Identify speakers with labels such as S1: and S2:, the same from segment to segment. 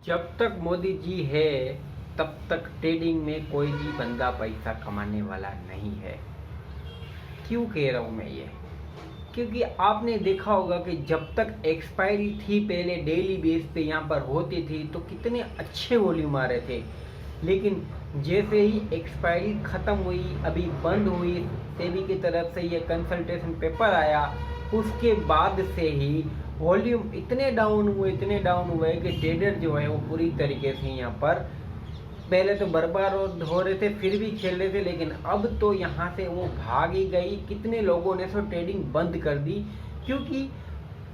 S1: जब तक मोदी जी है तब तक ट्रेडिंग में कोई भी बंदा पैसा कमाने वाला नहीं है। क्यों कह रहा हूँ मैं ये? क्योंकि आपने देखा होगा कि जब तक एक्सपायरी थी पहले डेली बेस पे यहाँ पर होती थी तो कितने अच्छे वॉल्यूम आ रहे थे। लेकिन जैसे ही एक्सपायरी ख़त्म हुई, अभी बंद हुई, सेबी की तरफ से ये कंसल्टेशन पेपर आया, उसके बाद से ही वॉल्यूम इतने डाउन हुए कि ट्रेडर जो है वो पूरी तरीके से यहाँ पर पहले तो बर्बाद हो रहे थे, फिर भी खेल रहे थे, लेकिन अब तो यहाँ से वो भाग ही गई। कितने लोगों ने सो ट्रेडिंग बंद कर दी, क्योंकि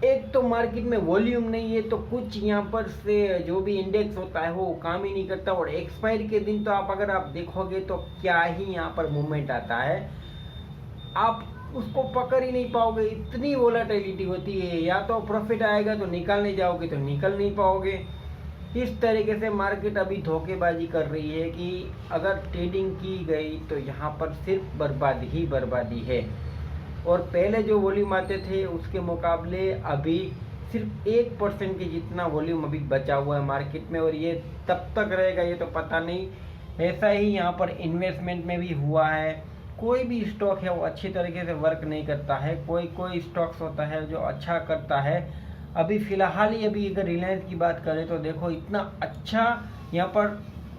S1: एक तो मार्केट में वॉल्यूम नहीं है, तो कुछ यहाँ पर से जो भी इंडेक्स होता है वो काम ही नहीं करता। और एक्सपायरी के दिन तो अगर आप देखोगे तो क्या ही यहाँ पर मूवमेंट आता है, आप उसको पकड़ ही नहीं पाओगे। इतनी वोलेटिलिटी होती है, या तो प्रॉफिट आएगा तो निकालने जाओगे तो निकल नहीं पाओगे। इस तरीके से मार्केट अभी धोखेबाजी कर रही है कि अगर ट्रेडिंग की गई तो यहाँ पर सिर्फ बर्बादी ही बर्बादी है। और पहले जो वॉल्यूम आते थे उसके मुकाबले अभी सिर्फ 1% के जितना वॉल्यूम अभी बचा हुआ है मार्केट में, और ये तब तक रहेगा ये तो पता नहीं। ऐसा ही यहाँ पर इन्वेस्टमेंट में भी हुआ है। कोई भी स्टॉक है वो अच्छी तरीके से वर्क नहीं करता है, कोई स्टॉक्स होता है जो अच्छा करता है। अभी फ़िलहाल ही अभी अगर रिलायंस की बात करें तो देखो इतना अच्छा यहाँ पर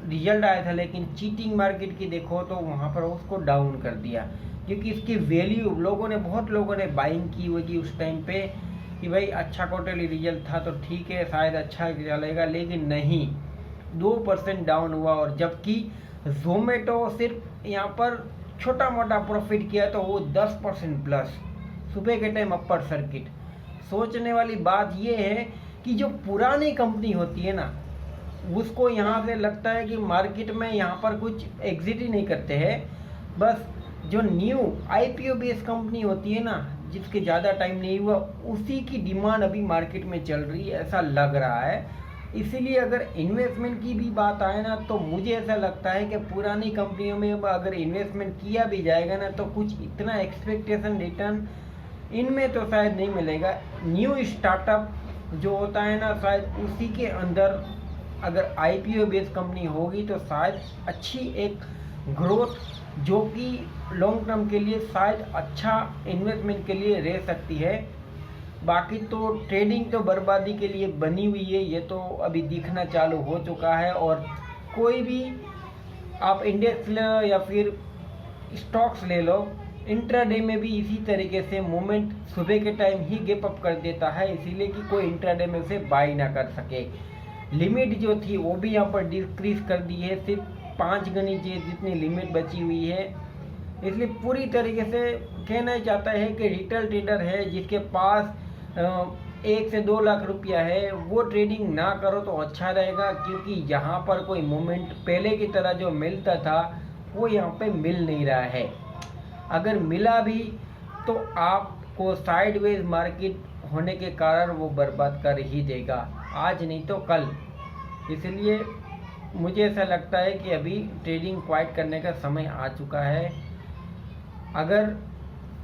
S1: रिजल्ट आया था, लेकिन चीटिंग मार्केट की देखो तो वहाँ पर उसको डाउन कर दिया, क्योंकि इसकी वैल्यू बहुत लोगों ने बाइंग की होगी उस टाइम पे कि भाई अच्छा क्वार्टरली रिजल्ट था तो ठीक है शायद अच्छा चलेगा, लेकिन नहीं, 2% डाउन हुआ। और जबकि जोमेटो सिर्फ यहाँ पर छोटा मोटा प्रॉफिट किया तो वो 10% प्लस, सुबह के टाइम अपर सर्किट। सोचने वाली बात ये है कि जो पुरानी कंपनी होती है ना, उसको यहाँ से लगता है कि मार्केट में यहाँ पर कुछ एग्जिट ही नहीं करते हैं। बस जो न्यू आईपीओ बेस्ड कंपनी होती है ना, जिसके ज़्यादा टाइम नहीं हुआ, उसी की डिमांड अभी मार्केट में चल रही है, ऐसा लग रहा है। इसीलिए अगर इन्वेस्टमेंट की भी बात आए ना, तो मुझे ऐसा लगता है कि पुरानी कंपनियों में अगर इन्वेस्टमेंट किया भी जाएगा ना, तो कुछ इतना एक्सपेक्टेशन रिटर्न इनमें तो शायद नहीं मिलेगा। न्यू स्टार्टअप जो होता है ना, शायद उसी के अंदर अगर आईपीओ बेस्ड कंपनी होगी तो शायद अच्छी एक ग्रोथ जो कि लॉन्ग टर्म के लिए शायद अच्छा इन्वेस्टमेंट के लिए रह सकती है। बाकी तो ट्रेडिंग तो बर्बादी के लिए बनी हुई है, ये तो अभी दिखना चालू हो चुका है। और कोई भी आप इंडेक्स ले लो या फिर स्टॉक्स ले लो, इंट्राडे में भी इसी तरीके से मूवमेंट सुबह के टाइम ही गैप अप कर देता है, इसीलिए कि कोई इंट्राडे में उसे बाई ना कर सके। लिमिट जो थी वो भी यहाँ पर डिक्रीज कर दी है, सिर्फ 5 गनी जितनी लिमिट बची हुई है। इसलिए पूरी तरीके से कहना चाहता है कि रिटेल ट्रेडर है जिसके पास 1 से 2 लाख रुपया है, वो ट्रेडिंग ना करो तो अच्छा रहेगा, क्योंकि यहाँ पर कोई मूवमेंट पहले की तरह जो मिलता था वो यहाँ पे मिल नहीं रहा है। अगर मिला भी तो आपको साइडवेज मार्केट होने के कारण वो बर्बाद कर ही देगा, आज नहीं तो कल। इसलिए मुझे ऐसा लगता है कि अभी ट्रेडिंग क्वाइट करने का समय आ चुका है। अगर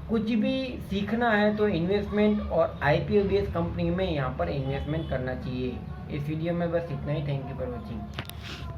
S1: कुछ भी सीखना है तो इन्वेस्टमेंट और आईपीओ बेस्ड कंपनी में यहाँ पर इन्वेस्टमेंट करना चाहिए। इस वीडियो में बस इतना ही। Thank you for watching.